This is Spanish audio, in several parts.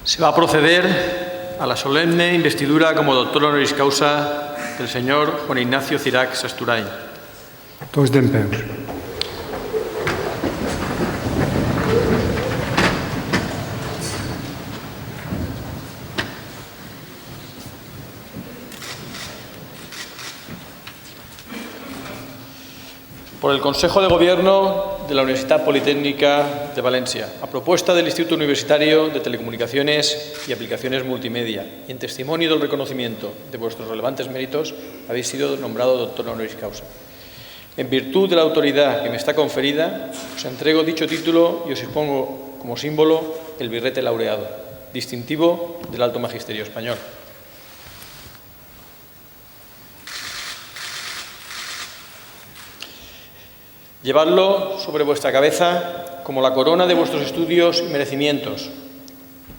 Se va a proceder a la solemne investidura como doctor honoris causa del señor Juan Ignacio Cirac Sasturain. Tots dempeus. Por el Consejo de Gobierno de la Universidad Politécnica de Valencia, a propuesta del Instituto Universitario de Telecomunicaciones y Aplicaciones Multimedia, y en testimonio del reconocimiento de vuestros relevantes méritos, habéis sido nombrado doctor honoris causa. En virtud de la autoridad que me está conferida, os entrego dicho título y os expongo como símbolo el birrete laureado, distintivo del Alto Magisterio Español. Llevadlo sobre vuestra cabeza como la corona de vuestros estudios y merecimientos.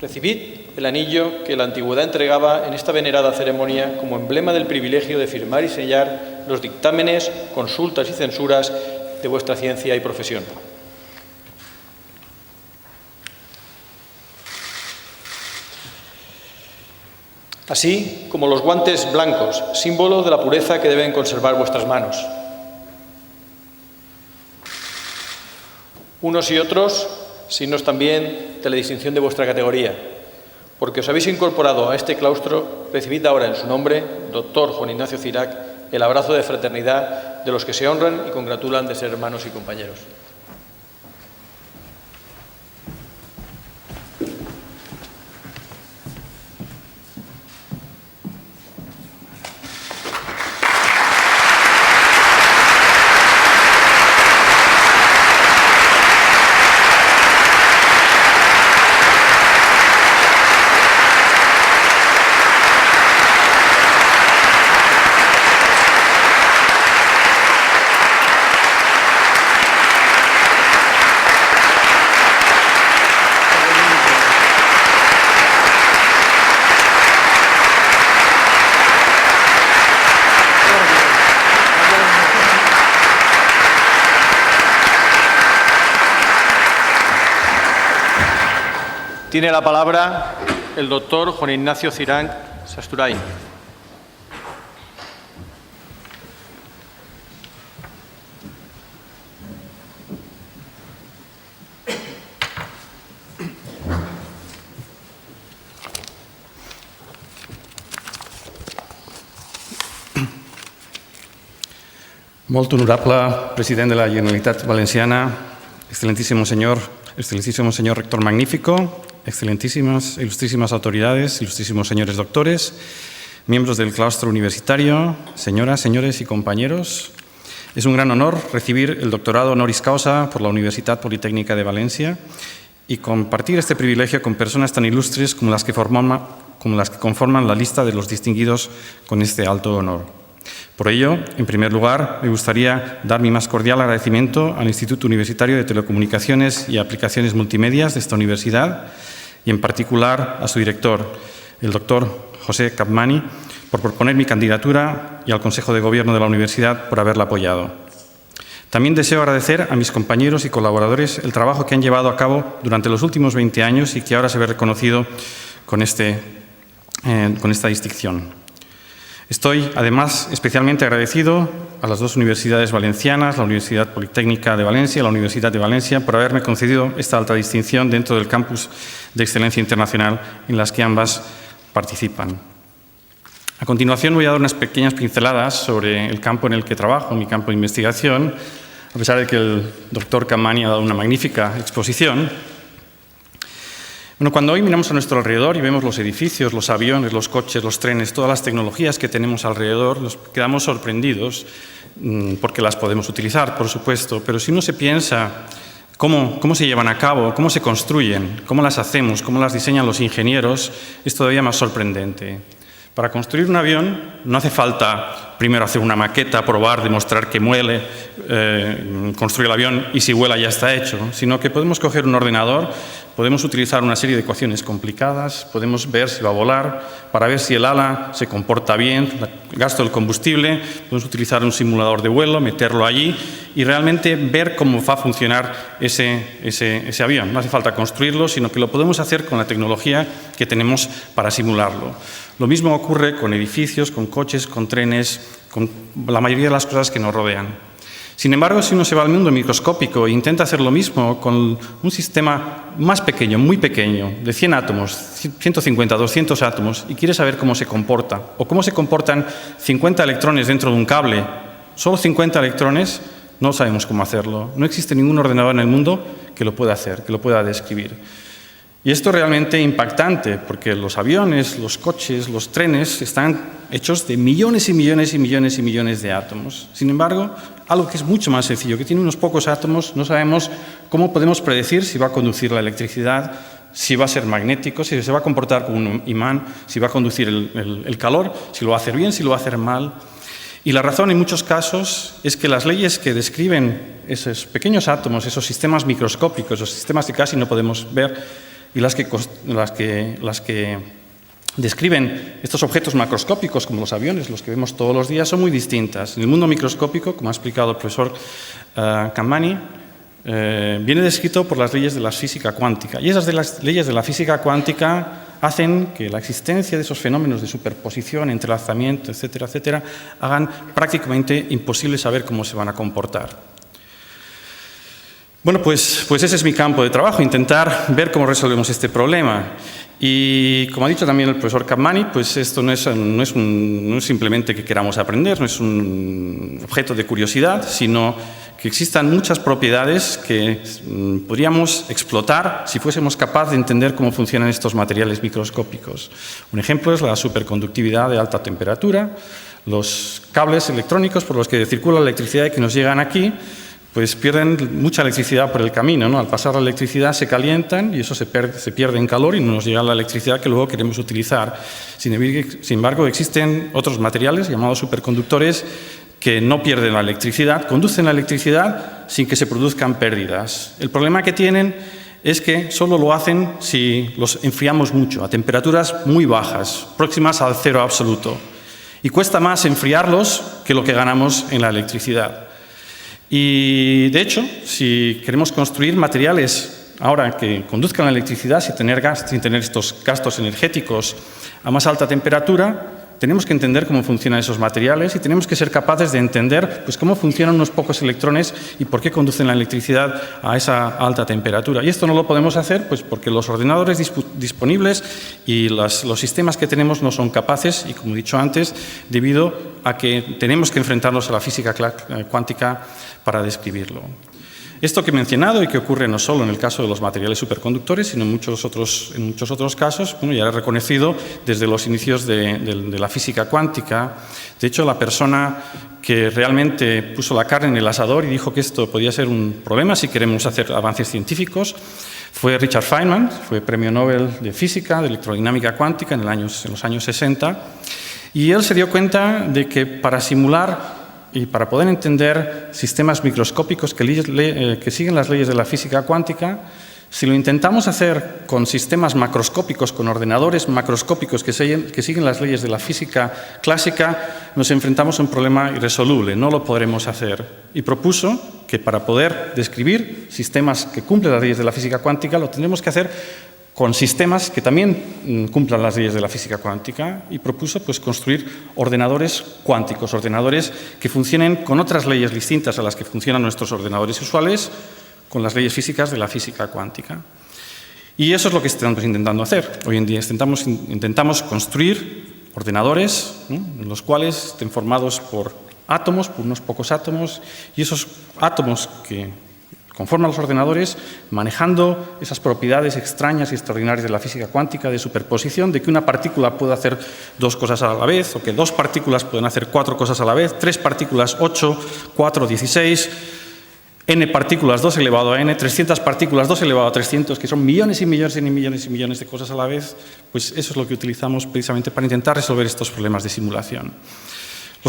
Recibid el anillo que la antigüedad entregaba en esta venerada ceremonia como emblema del privilegio de firmar y sellar los dictámenes, consultas y censuras de vuestra ciencia y profesión. Así como los guantes blancos, símbolo de la pureza que deben conservar vuestras manos. Unos y otros, signos también de la distinción de vuestra categoría, porque os habéis incorporado a este claustro, recibid ahora en su nombre, doctor Juan Ignacio Cirac, el abrazo de fraternidad de los que se honran y congratulan de ser hermanos y compañeros. Tiene la palabra el doctor Juan Ignacio Cirac Sasturain. Molt honorable president de la Generalitat Valenciana, excelentísimo señor rector magnífico, excelentísimas, ilustrísimas autoridades, ilustrísimos señores doctores, miembros del claustro universitario, señoras, señores y compañeros. Es un gran honor recibir el doctorado honoris causa por la Universidad Politécnica de Valencia y compartir este privilegio con personas tan ilustres como las que conforman la lista de los distinguidos con este alto honor. Por ello, en primer lugar, me gustaría dar mi más cordial agradecimiento al Instituto Universitario de Telecomunicaciones y Aplicaciones Multimedias de esta universidad y en particular a su director, el doctor José Capmany, por proponer mi candidatura y al Consejo de Gobierno de la Universidad por haberla apoyado. También deseo agradecer a mis compañeros y colaboradores el trabajo que han llevado a cabo durante los últimos 20 años y que ahora se ve reconocido con esta distinción. Estoy, además, especialmente agradecido a las dos universidades valencianas, la Universidad Politécnica de Valencia y la Universidad de Valencia, por haberme concedido esta alta distinción dentro del campus de excelencia internacional en las que ambas participan. A continuación voy a dar unas pequeñas pinceladas sobre el campo en el que trabajo, mi campo de investigación, a pesar de que el doctor Capmany ha dado una magnífica exposición. Bueno, cuando hoy miramos a nuestro alrededor y vemos los edificios, los aviones, los coches, los trenes, todas las tecnologías que tenemos alrededor, nos quedamos sorprendidos porque las podemos utilizar, por supuesto, pero si uno se piensa cómo se llevan a cabo, cómo se construyen, cómo las hacemos, cómo las diseñan los ingenieros, es todavía más sorprendente. Para construir un avión no hace falta primero hacer una maqueta, probar, demostrar que muele, construir el avión y si vuela ya está hecho, sino que podemos coger un ordenador, podemos utilizar una serie de ecuaciones complicadas, podemos ver si va a volar, para ver si el ala se comporta bien, el gasto del combustible, podemos utilizar un simulador de vuelo, meterlo allí y realmente ver cómo va a funcionar ese avión. No hace falta construirlo, sino que lo podemos hacer con la tecnología que tenemos para simularlo. Lo mismo ocurre con edificios, con coches, con trenes, con la mayoría de las cosas que nos rodean. Sin embargo, si uno se va al mundo microscópico e intenta hacer lo mismo con un sistema más pequeño, muy pequeño, de 100 átomos, 150, 200 átomos, y quiere saber cómo se comporta, o cómo se comportan 50 electrones dentro de un cable, solo 50 electrones, no sabemos cómo hacerlo. No existe ningún ordenador en el mundo que lo pueda hacer, que lo pueda describir. Y esto es realmente impactante, porque los aviones, los coches, los trenes están hechos de millones y millones y millones y millones de átomos. Sin embargo, algo que es mucho más sencillo, que tiene unos pocos átomos, no sabemos cómo podemos predecir si va a conducir la electricidad, si va a ser magnético, si se va a comportar como un imán, si va a conducir el calor, si lo va a hacer bien, si lo va a hacer mal. Y la razón en muchos casos es que las leyes que describen esos pequeños átomos, esos sistemas microscópicos, esos sistemas que casi no podemos ver, y las que describen estos objetos macroscópicos, como los aviones, los que vemos todos los días, son muy distintas. En el mundo microscópico, como ha explicado el profesor Kamani, viene descrito por las leyes de la física cuántica. Y esas leyes de la física cuántica hacen que la existencia de esos fenómenos de superposición, entrelazamiento, etcétera, etcétera, hagan prácticamente imposible saber cómo se van a comportar. Bueno, pues ese es mi campo de trabajo, intentar ver cómo resolvemos este problema. Y como ha dicho también el profesor Kamani, pues esto no es simplemente que queramos aprender, no es un objeto de curiosidad, sino que existan muchas propiedades que podríamos explotar si fuésemos capaces de entender cómo funcionan estos materiales microscópicos. Un ejemplo es la superconductividad de alta temperatura, los cables electrónicos por los que circula la electricidad y que nos llegan aquí, pues pierden mucha electricidad por el camino, ¿no? Al pasar la electricidad se calientan y eso se pierde en calor y no nos llega la electricidad que luego queremos utilizar. Sin embargo, existen otros materiales llamados superconductores que no pierden la electricidad, conducen la electricidad sin que se produzcan pérdidas. El problema que tienen es que solo lo hacen si los enfriamos mucho, a temperaturas muy bajas, próximas al cero absoluto. Y cuesta más enfriarlos que lo que ganamos en la electricidad. Y, de hecho, si queremos construir materiales ahora que conduzcan la electricidad sin tener estos gastos energéticos a más alta temperatura, tenemos que entender cómo funcionan esos materiales y tenemos que ser capaces de entender pues, cómo funcionan unos pocos electrones y por qué conducen la electricidad a esa alta temperatura. Y esto no lo podemos hacer pues, porque los ordenadores disponibles y los sistemas que tenemos no son capaces, y como he dicho antes, debido a que tenemos que enfrentarnos a la física cuántica para describirlo. Esto que he mencionado y que ocurre no solo en el caso de los materiales superconductores, sino en muchos otros casos, bueno, ya he reconocido desde los inicios de la física cuántica. De hecho, la persona que realmente puso la carne en el asador y dijo que esto podía ser un problema si queremos hacer avances científicos fue Richard Feynman, fue premio Nobel de Física, de Electrodinámica Cuántica en los años 60, y él se dio cuenta de que para simular y para poder entender sistemas microscópicos que siguen las leyes de la física cuántica, si lo intentamos hacer con sistemas macroscópicos, con ordenadores macroscópicos que siguen las leyes de la física clásica, nos enfrentamos a un problema irresoluble, no lo podremos hacer. Y propuso que para poder describir sistemas que cumplen las leyes de la física cuántica, lo tendremos que hacer con sistemas que también cumplan las leyes de la física cuántica, y propuso pues, construir ordenadores cuánticos, ordenadores que funcionen con otras leyes distintas a las que funcionan nuestros ordenadores usuales, con las leyes físicas de la física cuántica. Y eso es lo que estamos intentando hacer. Hoy en día intentamos construir ordenadores, ¿no?, en los cuales estén formados por átomos, por unos pocos átomos, y esos átomos que conforman los ordenadores, manejando esas propiedades extrañas y extraordinarias de la física cuántica, de superposición, de que una partícula puede hacer dos cosas a la vez, o que dos partículas pueden hacer cuatro cosas a la vez, tres partículas 8, 4, 16, n partículas 2 elevado a n, 300 partículas 2 elevado a 300, que son millones y millones y millones y millones de cosas a la vez, pues eso es lo que utilizamos precisamente para intentar resolver estos problemas de simulación.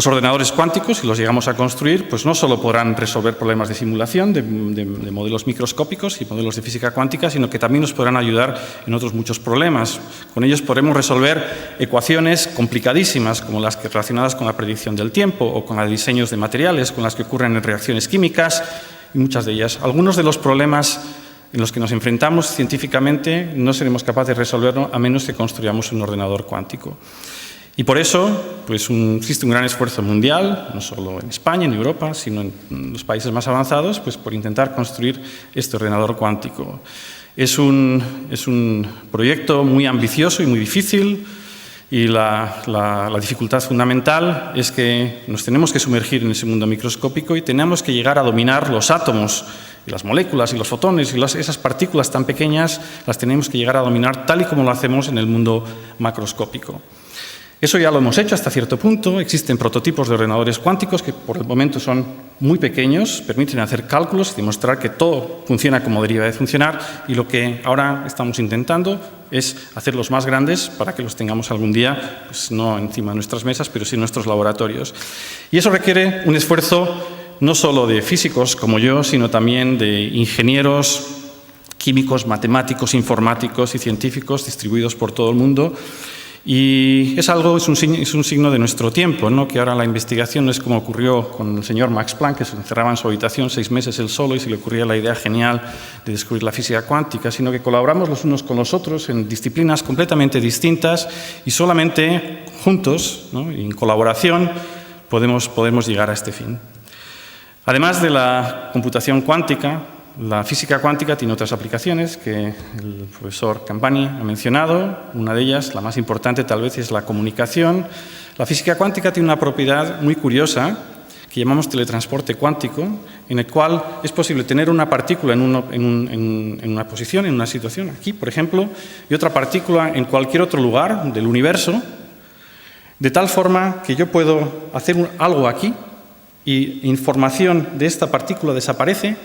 Los ordenadores cuánticos, si los llegamos a construir, pues no solo podrán resolver problemas de simulación de modelos microscópicos y modelos de física cuántica, sino que también nos podrán ayudar en otros muchos problemas. Con ellos podremos resolver ecuaciones complicadísimas, como las que relacionadas con la predicción del tiempo o con los diseños de materiales, con las que ocurren en reacciones químicas y muchas de ellas. Algunos de los problemas en los que nos enfrentamos científicamente no seremos capaces de resolverlo a menos que construyamos un ordenador cuántico. Y por eso pues existe un gran esfuerzo mundial, no solo en España, en Europa, sino en los países más avanzados, pues por intentar construir este ordenador cuántico. Es un proyecto muy ambicioso y muy difícil, y la dificultad fundamental es que nos tenemos que sumergir en ese mundo microscópico y tenemos que llegar a dominar los átomos y las moléculas y los fotones y esas partículas tan pequeñas, las tenemos que llegar a dominar tal y como lo hacemos en el mundo macroscópico. Eso ya lo hemos hecho hasta cierto punto. Existen prototipos de ordenadores cuánticos que por el momento son muy pequeños, permiten hacer cálculos y demostrar que todo funciona como debería de funcionar, y lo que ahora estamos intentando es hacerlos más grandes para que los tengamos algún día, pues no encima de nuestras mesas, pero sí en nuestros laboratorios. Y eso requiere un esfuerzo no solo de físicos como yo, sino también de ingenieros, químicos, matemáticos, informáticos y científicos distribuidos por todo el mundo. Y es un signo de nuestro tiempo, ¿no? Que ahora la investigación no es como ocurrió con el señor Max Planck, que se encerraba en su habitación 6 meses él solo y se le ocurría la idea genial de descubrir la física cuántica, sino que colaboramos los unos con los otros en disciplinas completamente distintas, y solamente juntos, ¿no? Y en colaboración podemos llegar a este fin. Además de la computación cuántica, la física cuántica tiene otras aplicaciones que el profesor Campani ha mencionado. Una de ellas, la más importante tal vez, es la comunicación. La física cuántica tiene una propiedad muy curiosa que llamamos teletransporte cuántico, en el cual es posible tener una partícula en una posición, en una situación, aquí por ejemplo, y otra partícula en cualquier otro lugar del universo, de tal forma que yo puedo hacer algo aquí y información de esta partícula desaparece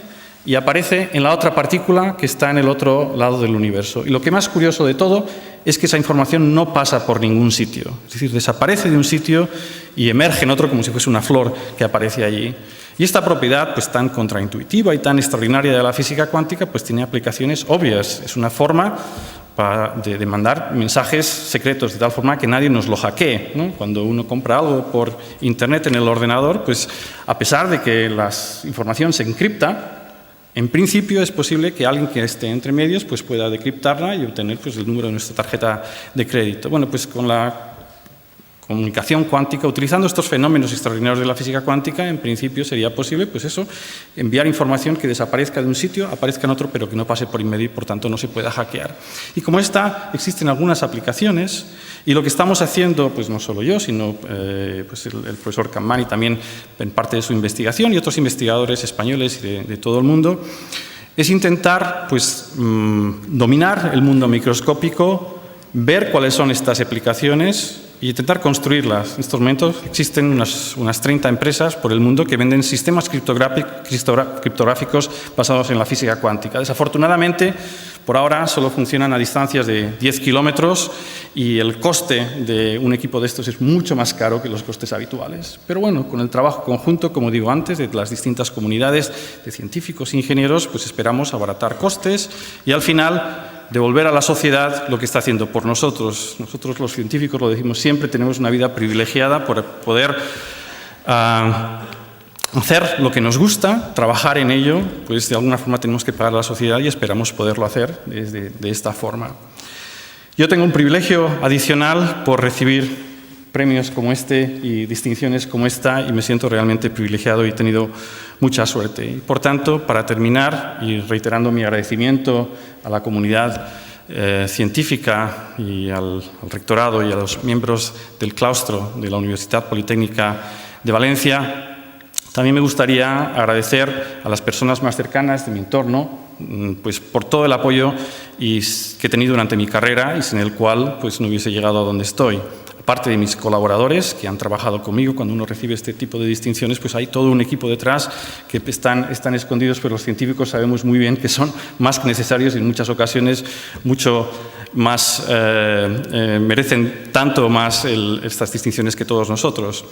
y aparece en la otra partícula que está en el otro lado del universo. Y lo que más curioso de todo es que esa información no pasa por ningún sitio. Es decir, desaparece de un sitio y emerge en otro como si fuese una flor que aparece allí. Y esta propiedad pues, tan contraintuitiva y tan extraordinaria de la física cuántica pues, tiene aplicaciones obvias. Es una forma de mandar mensajes secretos de tal forma que nadie nos lo hackee, ¿no? Cuando uno compra algo por internet en el ordenador, pues a pesar de que la información se encripta, en principio es posible que alguien que esté entre medios pues pueda decriptarla y obtener pues, el número de nuestra tarjeta de crédito. Bueno, pues con la comunicación cuántica, utilizando estos fenómenos extraordinarios de la física cuántica, en principio sería posible pues eso, enviar información que desaparezca de un sitio, aparezca en otro, pero que no pase por inmedio y por tanto no se pueda hackear. Y como esta, existen algunas aplicaciones, y lo que estamos haciendo, pues no solo yo, sino pues el profesor Campani también en parte de su investigación y otros investigadores españoles y de todo el mundo, es intentar pues, dominar el mundo microscópico, ver cuáles son estas aplicaciones y intentar construirlas. En estos momentos existen unas 30 empresas por el mundo que venden sistemas criptográficos basados en la física cuántica. Desafortunadamente, por ahora solo funcionan a distancias de 10 kilómetros y el coste de un equipo de estos es mucho más caro que los costes habituales. Pero bueno, con el trabajo conjunto, como digo antes, de las distintas comunidades de científicos e ingenieros, pues esperamos abaratar costes y al final devolver a la sociedad lo que está haciendo por nosotros. Nosotros los científicos, lo decimos siempre, tenemos una vida privilegiada por poder hacer lo que nos gusta, trabajar en ello, pues de alguna forma tenemos que pagar a la sociedad y esperamos poderlo hacer de esta forma. Yo tengo un privilegio adicional por recibir premios como este y distinciones como esta y me siento realmente privilegiado y he tenido mucha suerte. Y por tanto, para terminar y reiterando mi agradecimiento a la comunidad científica y al rectorado y a los miembros del claustro de la Universitat Politécnica de Valencia, también me gustaría agradecer a las personas más cercanas de mi entorno pues, por todo el apoyo que he tenido durante mi carrera y sin el cual pues, no hubiese llegado a donde estoy. Aparte de mis colaboradores que han trabajado conmigo, cuando uno recibe este tipo de distinciones, pues hay todo un equipo detrás que están escondidos, pero los científicos sabemos muy bien que son más que necesarios y en muchas ocasiones mucho más, merecen tanto más estas distinciones que todos nosotros.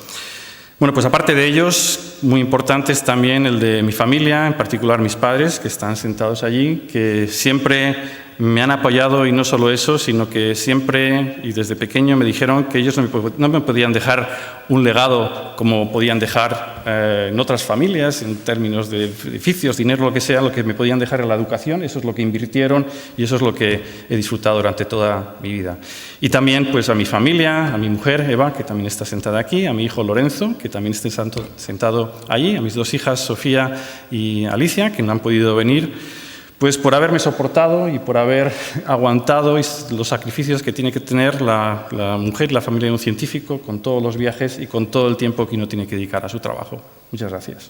Bueno, pues aparte de ellos, muy importante es también el de mi familia, en particular mis padres, que están sentados allí, que siempre me han apoyado, y no solo eso, sino que siempre y desde pequeño me dijeron que ellos no me podían dejar un legado como podían dejar en otras familias, en términos de edificios, dinero, lo que sea. Lo que me podían dejar en la educación, eso es lo que invirtieron y eso es lo que he disfrutado durante toda mi vida. Y también pues a mi familia, a mi mujer Eva, que también está sentada aquí, a mi hijo Lorenzo, que también está sentado allí, a mis dos hijas Sofía y Alicia, que no han podido venir, pues por haberme soportado y por haber aguantado los sacrificios que tiene que tener la mujer y la familia de un científico, con todos los viajes y con todo el tiempo que uno tiene que dedicar a su trabajo. Muchas gracias.